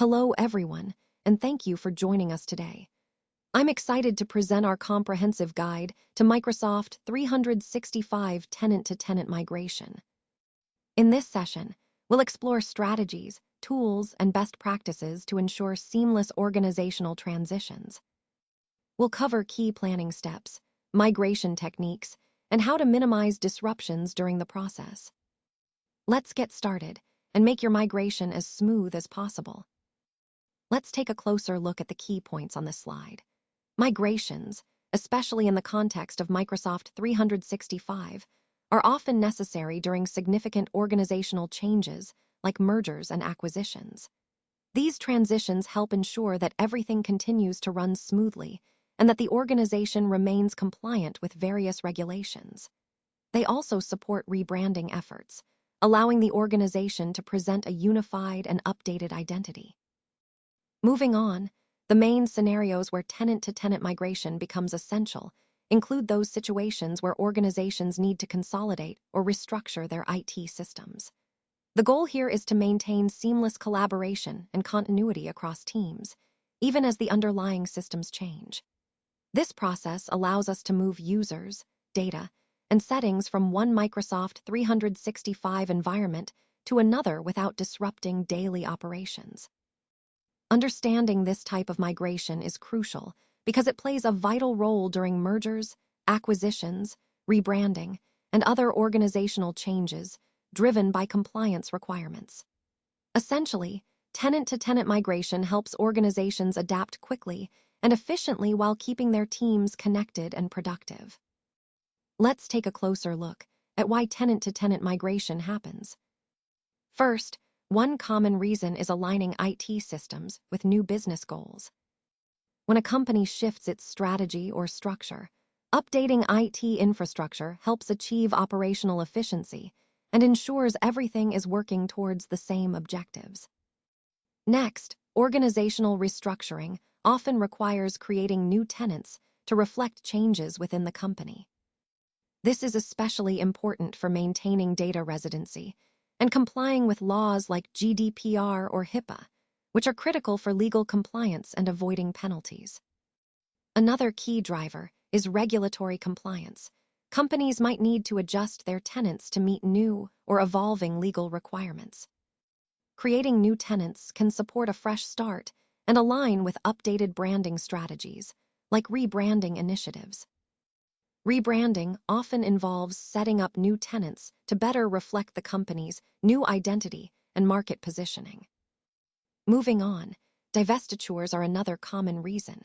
Hello, everyone, and thank you for joining us today. I'm excited to present our comprehensive guide to Microsoft 365 tenant-to-tenant migration. In this session, we'll explore strategies, tools, and best practices to ensure seamless organizational transitions. We'll cover key planning steps, migration techniques, and how to minimize disruptions during the process. Let's get started and make your migration as smooth as possible. Let's take a closer look at the key points on this slide. Migrations, especially in the context of Microsoft 365, are often necessary during significant organizational changes like mergers and acquisitions. These transitions help ensure that everything continues to run smoothly and that the organization remains compliant with various regulations. They also support rebranding efforts, allowing the organization to present a unified and updated identity. Moving on, the main scenarios where tenant-to-tenant migration becomes essential include those situations where organizations need to consolidate or restructure their IT systems. The goal here is to maintain seamless collaboration and continuity across teams, even as the underlying systems change. This process allows us to move users, data, and settings from one Microsoft 365 environment to another without disrupting daily operations. Understanding this type of migration is crucial because it plays a vital role during mergers, acquisitions, rebranding, and other organizational changes driven by compliance requirements. Essentially, tenant-to-tenant migration helps organizations adapt quickly and efficiently while keeping their teams connected and productive. Let's take a closer look at why tenant-to-tenant migration happens. First, one common reason is aligning IT systems with new business goals. When a company shifts its strategy or structure, updating IT infrastructure helps achieve operational efficiency and ensures everything is working towards the same objectives. Next, organizational restructuring often requires creating new tenants to reflect changes within the company. This is especially important for maintaining data residency and complying with laws like GDPR or HIPAA, which are critical for legal compliance and avoiding penalties. Another key driver is regulatory compliance. Companies might need to adjust their tenants to meet new or evolving legal requirements. Creating new tenants can support a fresh start and align with updated branding strategies, like rebranding initiatives. Rebranding often involves setting up new tenants to better reflect the company's new identity and market positioning. Moving on, divestitures are another common reason.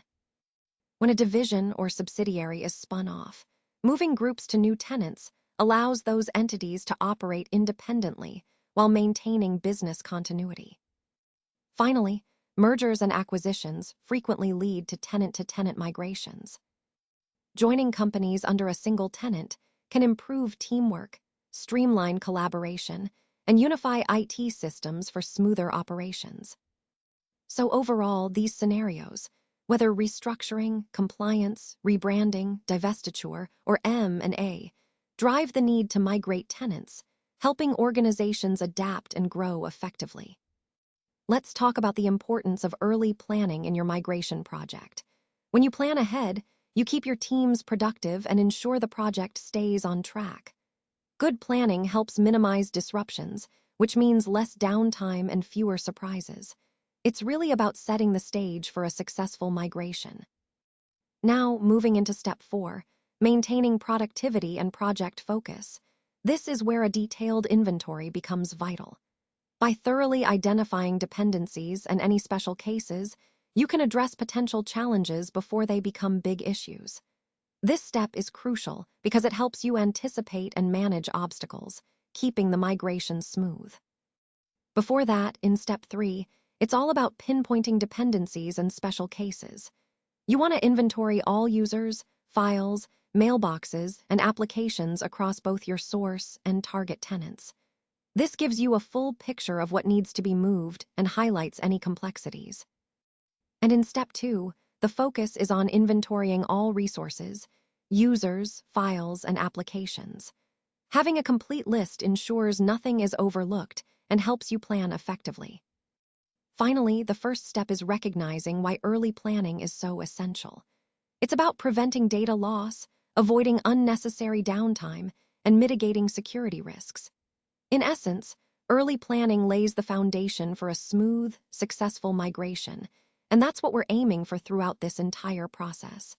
When a division or subsidiary is spun off, moving groups to new tenants allows those entities to operate independently while maintaining business continuity. Finally, mergers and acquisitions frequently lead to tenant-to-tenant migrations. Joining companies under a single tenant can improve teamwork, streamline collaboration, and unify IT systems for smoother operations. So overall, these scenarios, whether restructuring, compliance, rebranding, divestiture, or M&A, drive the need to migrate tenants, helping organizations adapt and grow effectively. Let's talk about the importance of early planning in your migration project. When you plan ahead, you keep your teams productive and ensure the project stays on track. Good planning helps minimize disruptions, which means less downtime and fewer surprises. It's really about setting the stage for a successful migration. Now, moving into step 4, maintaining productivity and project focus. This is where a detailed inventory becomes vital. By thoroughly identifying dependencies and any special cases, you can address potential challenges before they become big issues. This step is crucial because it helps you anticipate and manage obstacles, keeping the migration smooth. Before that, in step 3, it's all about pinpointing dependencies and special cases. You want to inventory all users, files, mailboxes, and applications across both your source and target tenants. This gives you a full picture of what needs to be moved and highlights any complexities. And in step 2, the focus is on inventorying all resources, users, files, and applications. Having a complete list ensures nothing is overlooked and helps you plan effectively. Finally, the first step is recognizing why early planning is so essential. It's about preventing data loss, avoiding unnecessary downtime, and mitigating security risks. In essence, early planning lays the foundation for a smooth, successful migration, and that's what we're aiming for throughout this entire process.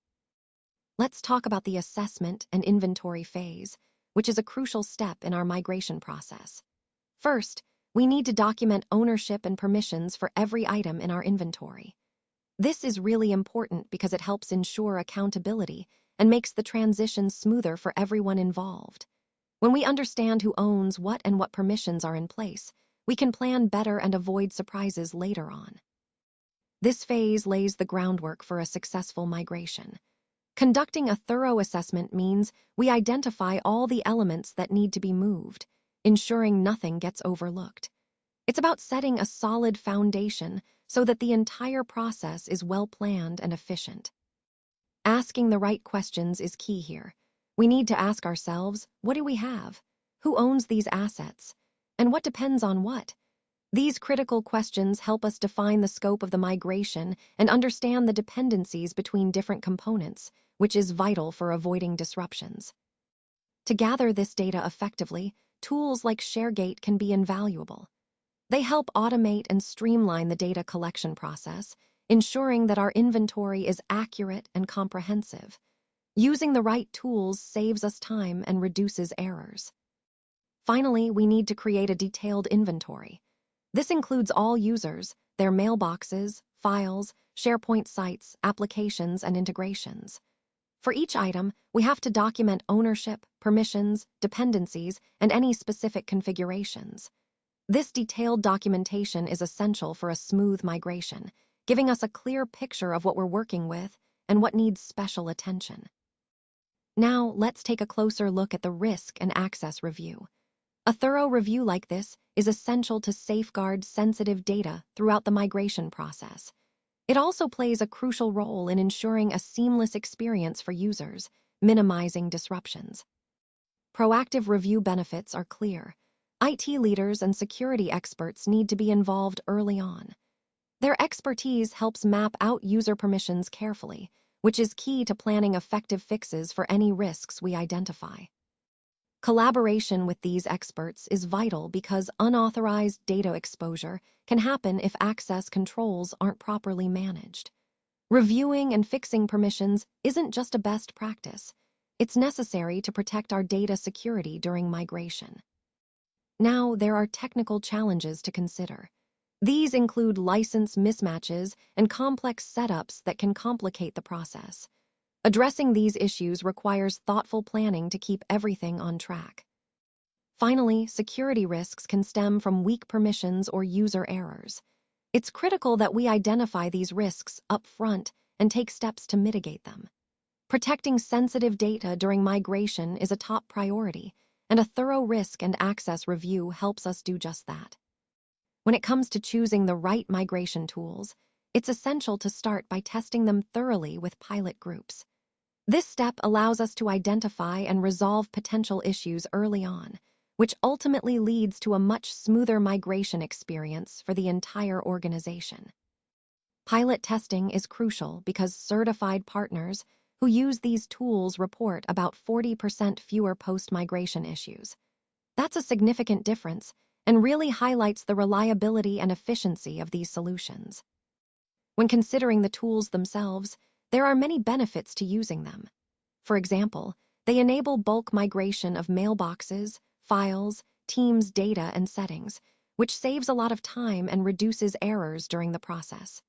Let's talk about the assessment and inventory phase, which is a crucial step in our migration process. First, we need to document ownership and permissions for every item in our inventory. This is really important because it helps ensure accountability and makes the transition smoother for everyone involved. When we understand who owns what and what permissions are in place, we can plan better and avoid surprises later on. This phase lays the groundwork for a successful migration. Conducting a thorough assessment means we identify all the elements that need to be moved, ensuring nothing gets overlooked. It's about setting a solid foundation so that the entire process is well-planned and efficient. Asking the right questions is key here. We need to ask ourselves, what do we have? Who owns these assets? And what depends on what? These critical questions help us define the scope of the migration and understand the dependencies between different components, which is vital for avoiding disruptions. To gather this data effectively, tools like Sharegate can be invaluable. They help automate and streamline the data collection process, ensuring that our inventory is accurate and comprehensive. Using the right tools saves us time and reduces errors. Finally, we need to create a detailed inventory. This includes all users, their mailboxes, files, SharePoint sites, applications, and integrations. For each item, we have to document ownership, permissions, dependencies, and any specific configurations. This detailed documentation is essential for a smooth migration, giving us a clear picture of what we're working with and what needs special attention. Now, let's take a closer look at the risk and access review. A thorough review like this is essential to safeguard sensitive data throughout the migration process. It also plays a crucial role in ensuring a seamless experience for users, minimizing disruptions. Proactive review benefits are clear. IT leaders and security experts need to be involved early on. Their expertise helps map out user permissions carefully, which is key to planning effective fixes for any risks we identify. Collaboration with these experts is vital because unauthorized data exposure can happen if access controls aren't properly managed. Reviewing and fixing permissions isn't just a best practice. It's necessary to protect our data security during migration. Now, there are technical challenges to consider. These include license mismatches and complex setups that can complicate the process. Addressing these issues requires thoughtful planning to keep everything on track. Finally, security risks can stem from weak permissions or user errors. It's critical that we identify these risks up front and take steps to mitigate them. Protecting sensitive data during migration is a top priority, and a thorough risk and access review helps us do just that. When it comes to choosing the right migration tools, it's essential to start by testing them thoroughly with pilot groups. This step allows us to identify and resolve potential issues early on, which ultimately leads to a much smoother migration experience for the entire organization. Pilot testing is crucial because certified partners who use these tools report about 40% fewer post-migration issues. That's a significant difference and really highlights the reliability and efficiency of these solutions. When considering the tools themselves, there are many benefits to using them. For example, they enable bulk migration of mailboxes, files, Teams data, and settings, which saves a lot of time and reduces errors during the process.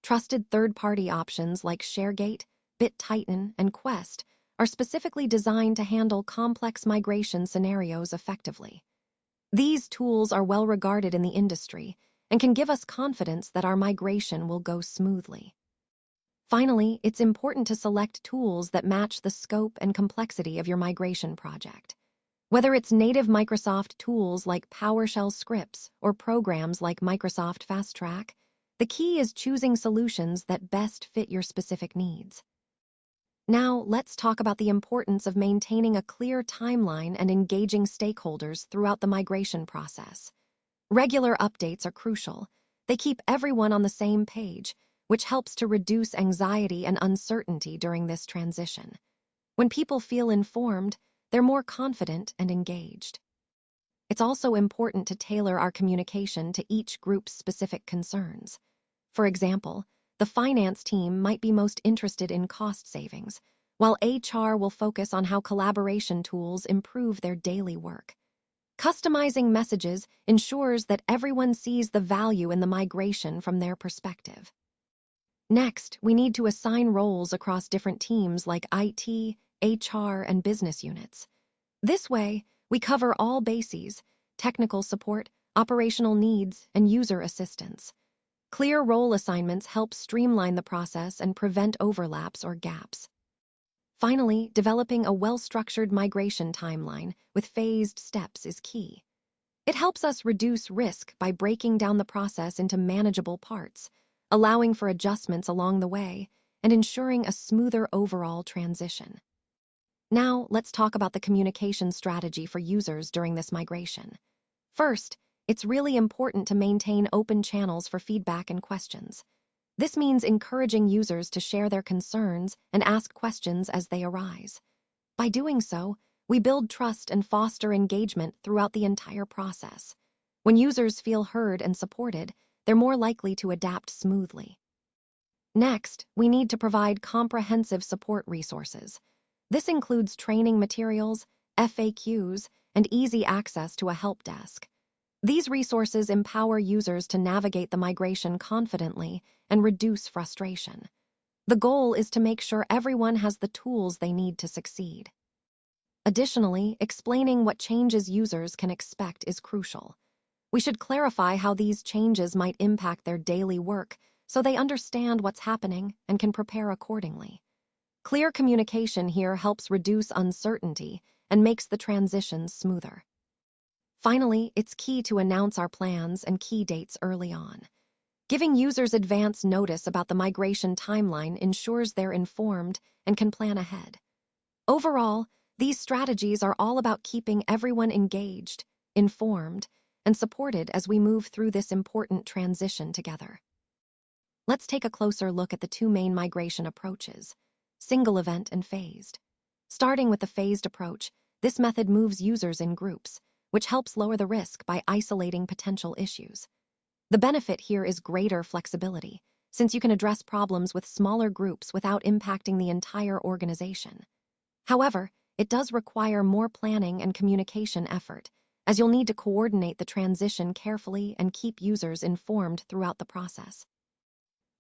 Trusted third-party options like Sharegate, BitTitan, and Quest are specifically designed to handle complex migration scenarios effectively. These tools are well regarded in the industry and can give us confidence that our migration will go smoothly. Finally, it's important to select tools that match the scope and complexity of your migration project. Whether it's native Microsoft tools like PowerShell scripts or programs like Microsoft Fast Track, the key is choosing solutions that best fit your specific needs. Now, let's talk about the importance of maintaining a clear timeline and engaging stakeholders throughout the migration process. Regular updates are crucial. They keep everyone on the same page, which helps to reduce anxiety and uncertainty during this transition. When people feel informed, they're more confident and engaged. It's also important to tailor our communication to each group's specific concerns. For example, the finance team might be most interested in cost savings, while HR will focus on how collaboration tools improve their daily work. Customizing messages ensures that everyone sees the value in the migration from their perspective. Next, we need to assign roles across different teams like IT, HR, and business units. This way, we cover all bases: technical support, operational needs, and user assistance. Clear role assignments help streamline the process and prevent overlaps or gaps. Finally, developing a well-structured migration timeline with phased steps is key. It helps us reduce risk by breaking down the process into manageable parts, allowing for adjustments along the way, and ensuring a smoother overall transition. Now, let's talk about the communication strategy for users during this migration. First, it's really important to maintain open channels for feedback and questions. This means encouraging users to share their concerns and ask questions as they arise. By doing so, we build trust and foster engagement throughout the entire process. When users feel heard and supported, they're more likely to adapt smoothly. Next, we need to provide comprehensive support resources. This includes training materials, FAQs, and easy access to a help desk. These resources empower users to navigate the migration confidently and reduce frustration. The goal is to make sure everyone has the tools they need to succeed. Additionally, explaining what changes users can expect is crucial. We should clarify how these changes might impact their daily work so they understand what's happening and can prepare accordingly. Clear communication here helps reduce uncertainty and makes the transition smoother. Finally, it's key to announce our plans and key dates early on. Giving users advance notice about the migration timeline ensures they're informed and can plan ahead. Overall, these strategies are all about keeping everyone engaged, informed, and supported as we move through this important transition together. Let's take a closer look at the two main migration approaches: single event and phased. Starting with the phased approach, this method moves users in groups, which helps lower the risk by isolating potential issues. The benefit here is greater flexibility, since you can address problems with smaller groups without impacting the entire organization. However, it does require more planning and communication effort, as you'll need to coordinate the transition carefully and keep users informed throughout the process.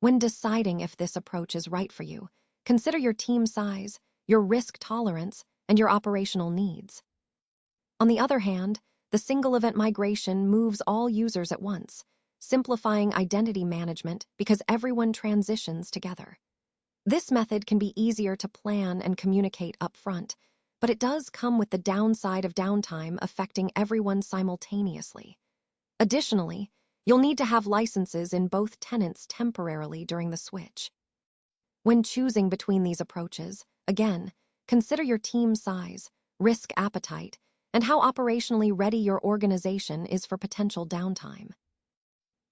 When deciding if this approach is right for you, consider your team size, your risk tolerance, and your operational needs. On the other hand, the single event migration moves all users at once, simplifying identity management because everyone transitions together. This method can be easier to plan and communicate upfront, but it does come with the downside of downtime affecting everyone simultaneously. Additionally, you'll need to have licenses in both tenants temporarily during the switch. When choosing between these approaches, again, consider your team size, risk appetite, and how operationally ready your organization is for potential downtime.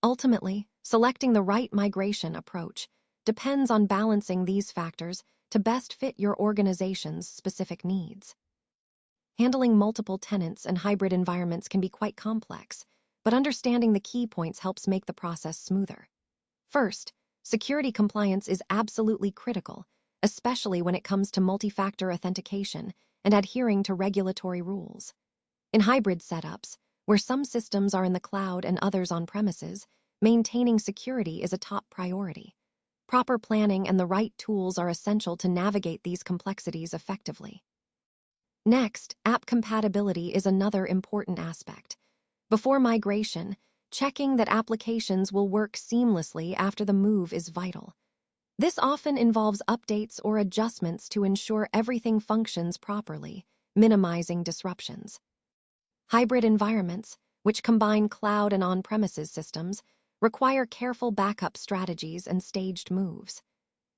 Ultimately, selecting the right migration approach depends on balancing these factors to best fit your organization's specific needs. Handling multiple tenants and hybrid environments can be quite complex, but understanding the key points helps make the process smoother. First, security compliance is absolutely critical, especially when it comes to multi-factor authentication and adhering to regulatory rules. In hybrid setups, where some systems are in the cloud and others on premises, maintaining security is a top priority. Proper planning and the right tools are essential to navigate these complexities effectively. Next, app compatibility is another important aspect. Before migration, checking that applications will work seamlessly after the move is vital. This often involves updates or adjustments to ensure everything functions properly, minimizing disruptions. Hybrid environments, which combine cloud and on-premises systems, require careful backup strategies and staged moves.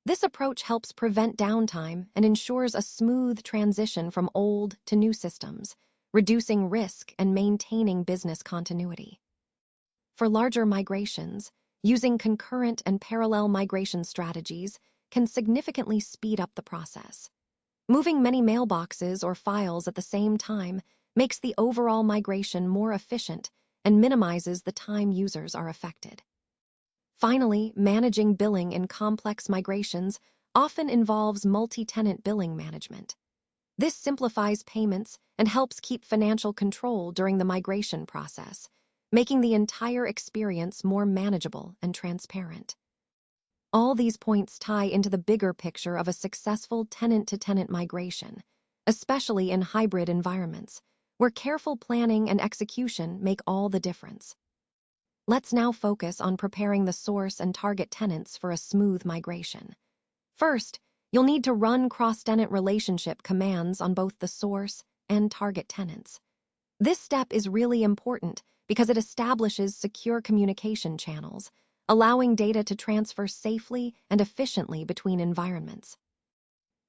This approach helps prevent downtime and ensures a smooth transition from old to new systems, reducing risk and maintaining business continuity. For larger migrations, Using concurrent and parallel migration strategies can significantly speed up the process. Moving many mailboxes or files at the same time makes the overall migration more efficient and minimizes the time users are affected. Finally, managing billing in complex migrations often involves multi-tenant billing management. This simplifies payments and helps keep financial control during the migration process, making the entire experience more manageable and transparent. All these points tie into the bigger picture of a successful tenant-to-tenant migration, especially in hybrid environments, where careful planning and execution make all the difference. Let's now focus on preparing the source and target tenants for a smooth migration. First, you'll need to run cross-tenant relationship commands on both the source and target tenants. This step is really important because it establishes secure communication channels, allowing data to transfer safely and efficiently between environments.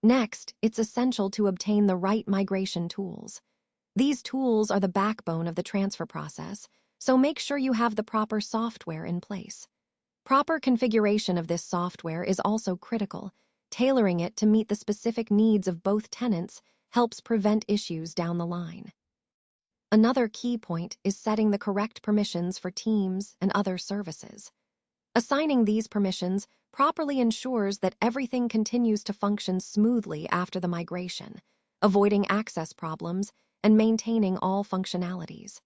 Next, it's essential to obtain the right migration tools. These tools are the backbone of the transfer process, so make sure you have the proper software in place. Proper configuration of this software is also critical. Tailoring it to meet the specific needs of both tenants helps prevent issues down the line. Another key point is setting the correct permissions for teams and other services. Assigning these permissions properly ensures that everything continues to function smoothly after the migration, avoiding access problems and maintaining all functionalities.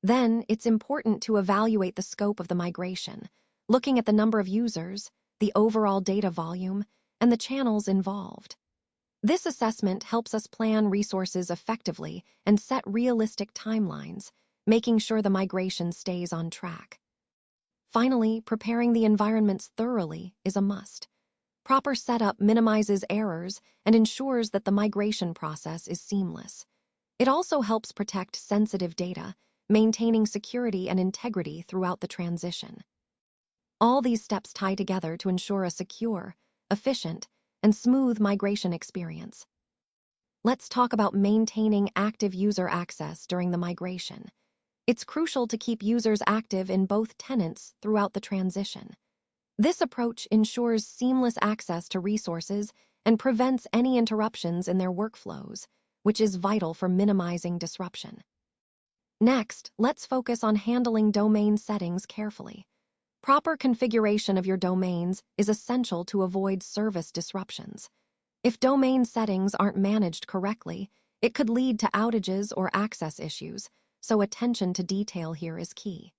Then, it's important to evaluate the scope of the migration, looking at the number of users, the overall data volume, and the channels involved. This assessment helps us plan resources effectively and set realistic timelines, making sure the migration stays on track. Finally, preparing the environments thoroughly is a must. Proper setup minimizes errors and ensures that the migration process is seamless. It also helps protect sensitive data, maintaining security and integrity throughout the transition. All these steps tie together to ensure a secure, efficient, and smooth migration experience. Let's talk about maintaining active user access during the migration. It's crucial to keep users active in both tenants throughout the transition. This approach ensures seamless access to resources and prevents any interruptions in their workflows, which is vital for minimizing disruption. Next, let's focus on handling domain settings carefully. Proper configuration of your domains is essential to avoid service disruptions. If domain settings aren't managed correctly, it could lead to outages or access issues, so attention to detail here is key.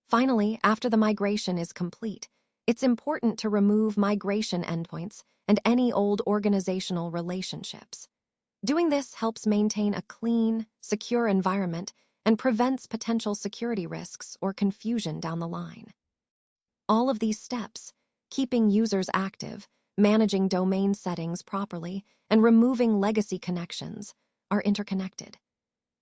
Finally, after the migration is complete, it's important to remove migration endpoints and any old organizational relationships. Doing this helps maintain a clean, secure environment and prevents potential security risks or confusion down the line. All of these steps, keeping users active, managing domain settings properly, and removing legacy connections, are interconnected.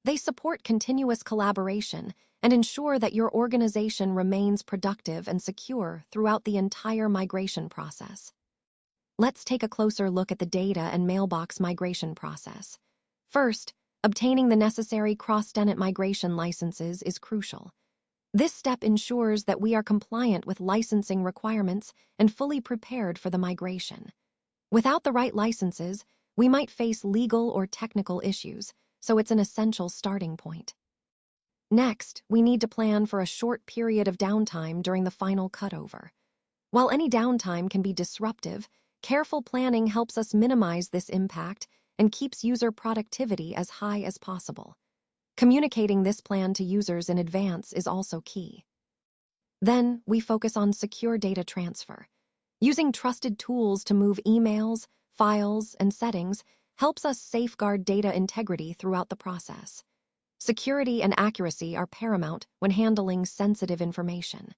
They support continuous collaboration and ensure that your organization remains productive and secure throughout the entire migration process. Let's take a closer look at the data and mailbox migration process. First, obtaining the necessary cross-tenant migration licenses is crucial. This step ensures that we are compliant with licensing requirements and fully prepared for the migration. Without the right licenses, we might face legal or technical issues, so it's an essential starting point. Next, we need to plan for a short period of downtime during the final cutover. While any downtime can be disruptive, careful planning helps us minimize this impact and keeps user productivity as high as possible. Communicating this plan to users in advance is also key. Then, we focus on secure data transfer. Using trusted tools to move emails, files, and settings helps us safeguard data integrity throughout the process. Security and accuracy are paramount when handling sensitive information.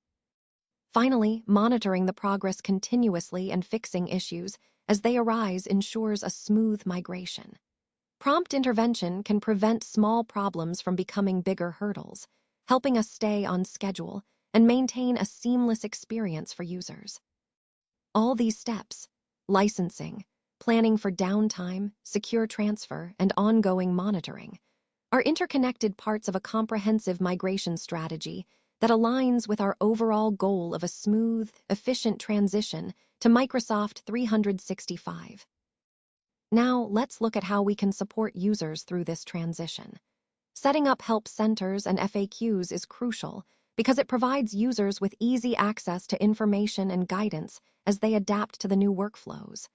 Finally, monitoring the progress continuously and fixing issues as they arise ensures a smooth migration. Prompt intervention can prevent small problems from becoming bigger hurdles, helping us stay on schedule and maintain a seamless experience for users. All these steps, licensing, planning for downtime, secure transfer, and ongoing monitoring, are interconnected parts of a comprehensive migration strategy that aligns with our overall goal of a smooth, efficient transition to Microsoft 365. Now, let's look at how we can support users through this transition. Setting up help centers and FAQs is crucial because it provides users with easy access to information and guidance as they adapt to the new workflows.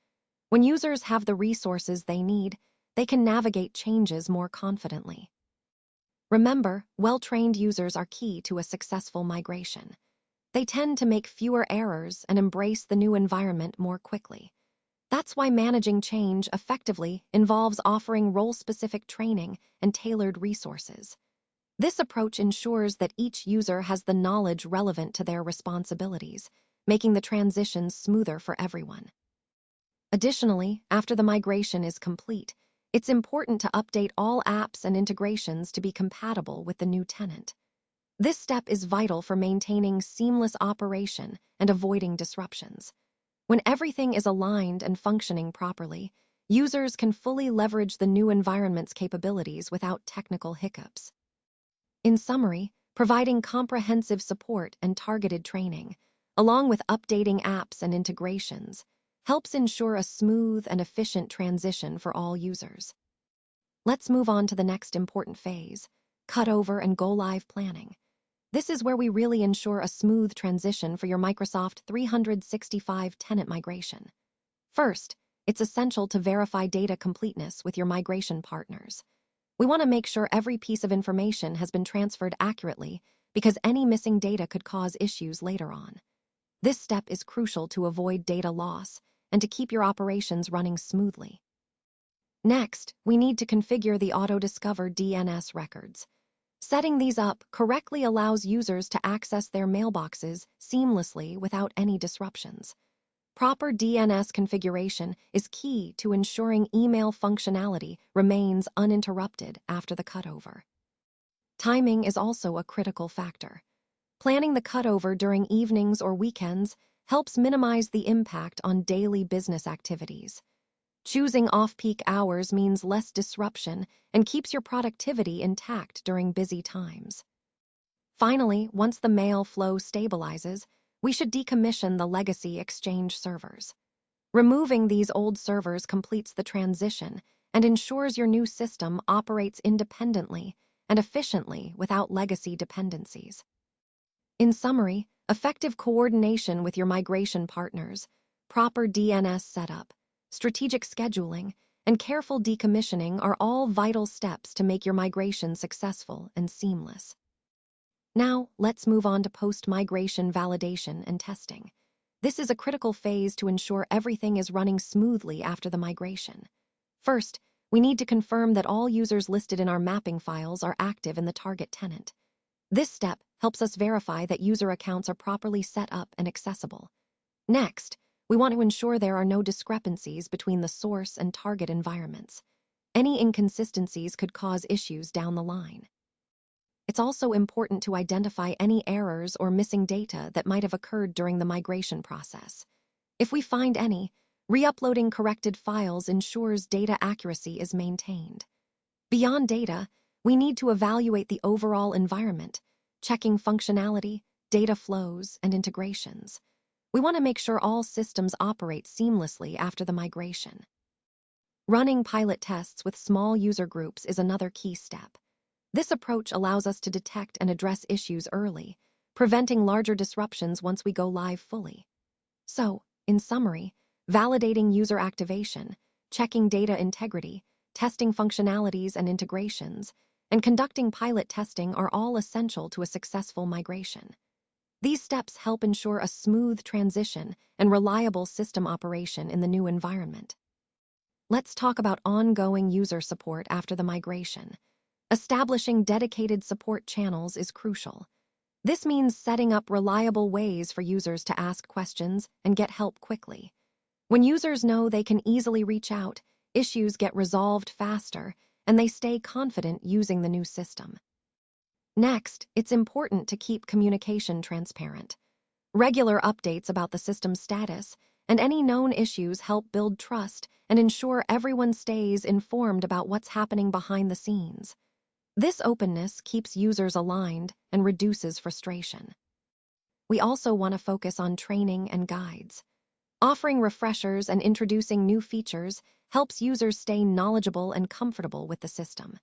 When users have the resources they need, they can navigate changes more confidently. Remember, well-trained users are key to a successful migration. They tend to make fewer errors and embrace the new environment more quickly. That's why managing change effectively involves offering role-specific training and tailored resources. This approach ensures that each user has the knowledge relevant to their responsibilities, making the transition smoother for everyone. Additionally, after the migration is complete, it's important to update all apps and integrations to be compatible with the new tenant. This step is vital for maintaining seamless operation and avoiding disruptions. When everything is aligned and functioning properly, users can fully leverage the new environment's capabilities without technical hiccups. In summary, providing comprehensive support and targeted training, along with updating apps and integrations, helps ensure a smooth and efficient transition for all users. Let's move on to the next important phase, cutover and go-live planning. This is where we really ensure a smooth transition for your Microsoft 365 tenant migration. First, it's essential to verify data completeness with your migration partners. We want to make sure every piece of information has been transferred accurately because any missing data could cause issues later on. This step is crucial to avoid data loss and to keep your operations running smoothly. Next, we need to configure the auto-discover DNS records. Setting these up correctly allows users to access their mailboxes seamlessly without any disruptions. Proper DNS configuration is key to ensuring email functionality remains uninterrupted after the cutover. Timing is also a critical factor. Planning the cutover during evenings or weekends helps minimize the impact on daily business activities. Choosing off-peak hours means less disruption and keeps your productivity intact during busy times. Finally, once the mail flow stabilizes, we should decommission the legacy Exchange servers. Removing these old servers completes the transition and ensures your new system operates independently and efficiently without legacy dependencies. In summary, effective coordination with your migration partners, proper DNS setup, strategic scheduling, and careful decommissioning are all vital steps to make your migration successful and seamless. Now, let's move on to post-migration validation and testing. This is a critical phase to ensure everything is running smoothly after the migration. First, we need to confirm that all users listed in our mapping files are active in the target tenant. This step helps us verify that user accounts are properly set up and accessible. Next, we want to ensure there are no discrepancies between the source and target environments. Any inconsistencies could cause issues down the line. It's also important to identify any errors or missing data that might have occurred during the migration process. If we find any, re-uploading corrected files ensures data accuracy is maintained. Beyond data, we need to evaluate the overall environment, checking functionality, data flows, and integrations. We want to make sure all systems operate seamlessly after the migration. Running pilot tests with small user groups is another key step. This approach allows us to detect and address issues early, preventing larger disruptions once we go live fully. So, in summary, validating user activation, checking data integrity, testing functionalities and integrations, and conducting pilot testing are all essential to a successful migration. These steps help ensure a smooth transition and reliable system operation in the new environment. Let's talk about ongoing user support after the migration. Establishing dedicated support channels is crucial. This means setting up reliable ways for users to ask questions and get help quickly. When users know they can easily reach out, issues get resolved faster, and they stay confident using the new system. Next, it's important to keep communication transparent. Regular updates about the system's status and any known issues help build trust and ensure everyone stays informed about what's happening behind the scenes. This openness keeps users aligned and reduces frustration. We also want to focus on training and guides. Offering refreshers and introducing new features helps users stay knowledgeable and comfortable with the system.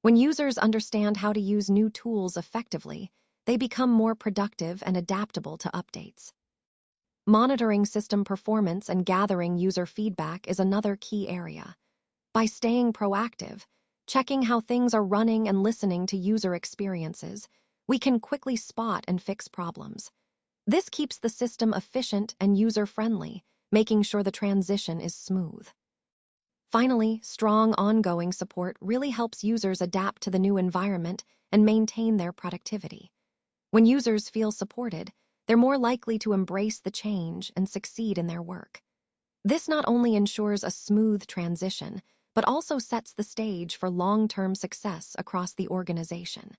When users understand how to use new tools effectively, they become more productive and adaptable to updates. Monitoring system performance and gathering user feedback is another key area. By staying proactive, checking how things are running and listening to user experiences, we can quickly spot and fix problems. This keeps the system efficient and user-friendly, making sure the transition is smooth. Finally, strong ongoing support really helps users adapt to the new environment and maintain their productivity. When users feel supported, they're more likely to embrace the change and succeed in their work. This not only ensures a smooth transition, but also sets the stage for long-term success across the organization.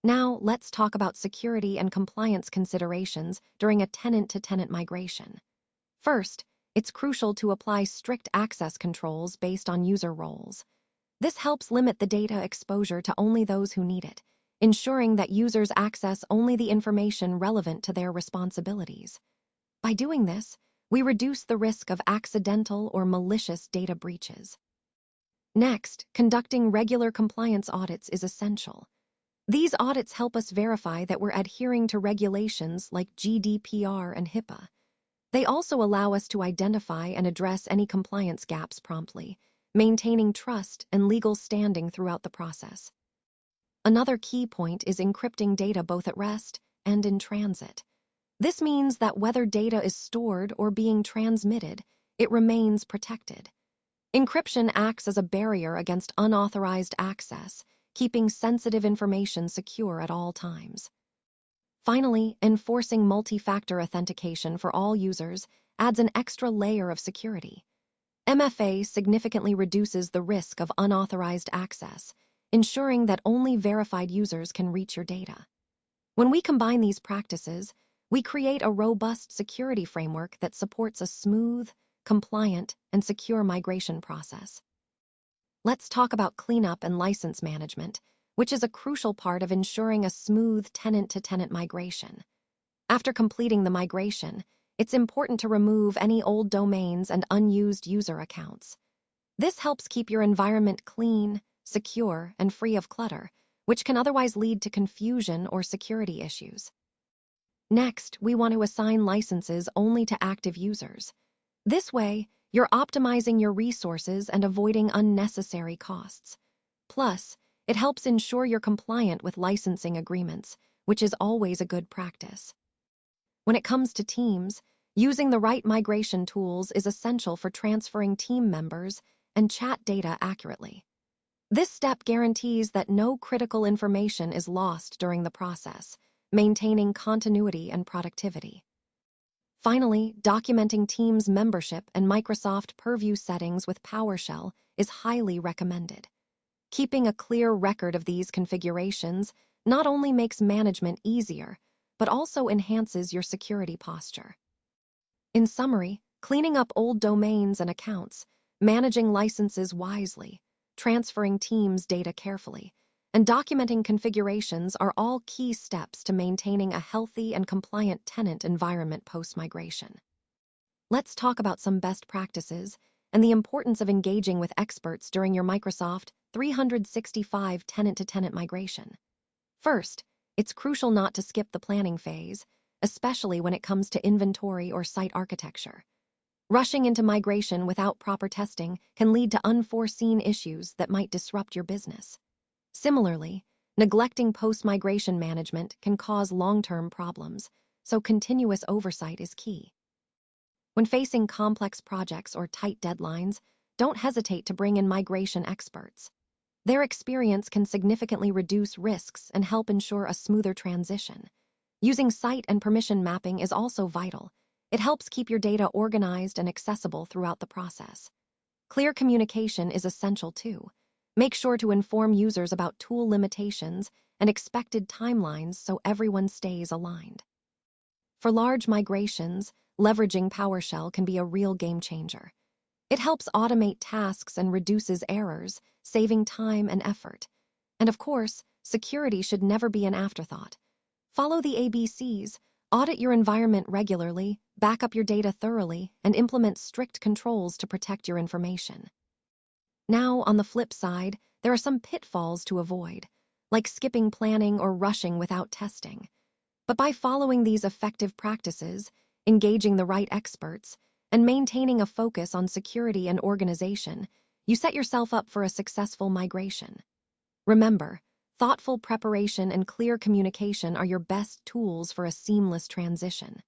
Now, let's talk about security and compliance considerations during a tenant-to-tenant migration. First, it's crucial to apply strict access controls based on user roles. This helps limit the data exposure to only those who need it, ensuring that users access only the information relevant to their responsibilities. By doing this, we reduce the risk of accidental or malicious data breaches. Next, conducting regular compliance audits is essential. These audits help us verify that we're adhering to regulations like GDPR and HIPAA. They also allow us to identify and address any compliance gaps promptly, maintaining trust and legal standing throughout the process. Another key point is encrypting data both at rest and in transit. This means that whether data is stored or being transmitted, it remains protected. Encryption acts as a barrier against unauthorized access, keeping sensitive information secure at all times. Finally, enforcing multi-factor authentication for all users adds an extra layer of security. MFA significantly reduces the risk of unauthorized access, ensuring that only verified users can reach your data. When we combine these practices, we create a robust security framework that supports a smooth, compliant, and secure migration process. Let's talk about cleanup and license management, which is a crucial part of ensuring a smooth tenant-to-tenant migration. After completing the migration, it's important to remove any old domains and unused user accounts. This helps keep your environment clean, secure, and free of clutter, which can otherwise lead to confusion or security issues. Next, we want to assign licenses only to active users. This way, you're optimizing your resources and avoiding unnecessary costs. Plus, it helps ensure you're compliant with licensing agreements, which is always a good practice. When it comes to teams, using the right migration tools is essential for transferring team members and chat data accurately. This step guarantees that no critical information is lost during the process, maintaining continuity and productivity. Finally, documenting Teams membership and Microsoft Purview settings with PowerShell is highly recommended. Keeping a clear record of these configurations not only makes management easier, but also enhances your security posture. In summary, cleaning up old domains and accounts, managing licenses wisely, transferring Teams data carefully, and documenting configurations are all key steps to maintaining a healthy and compliant tenant environment post-migration. Let's talk about some best practices and the importance of engaging with experts during your Microsoft 365 tenant-to-tenant migration. First, it's crucial not to skip the planning phase, especially when it comes to inventory or site architecture. Rushing into migration without proper testing can lead to unforeseen issues that might disrupt your business. Similarly, neglecting post-migration management can cause long-term problems, so continuous oversight is key. When facing complex projects or tight deadlines, don't hesitate to bring in migration experts. Their experience can significantly reduce risks and help ensure a smoother transition. Using site and permission mapping is also vital. It helps keep your data organized and accessible throughout the process. Clear communication is essential too. Make sure to inform users about tool limitations and expected timelines so everyone stays aligned. For large migrations, leveraging PowerShell can be a real game changer. It helps automate tasks and reduces errors, saving time and effort. And of course, security should never be an afterthought. Follow the ABCs, audit your environment regularly, back up your data thoroughly, and implement strict controls to protect your information. Now, on the flip side, there are some pitfalls to avoid, like skipping planning or rushing without testing. But by following these effective practices, engaging the right experts, and maintaining a focus on security and organization, you set yourself up for a successful migration. Remember, thoughtful preparation and clear communication are your best tools for a seamless transition.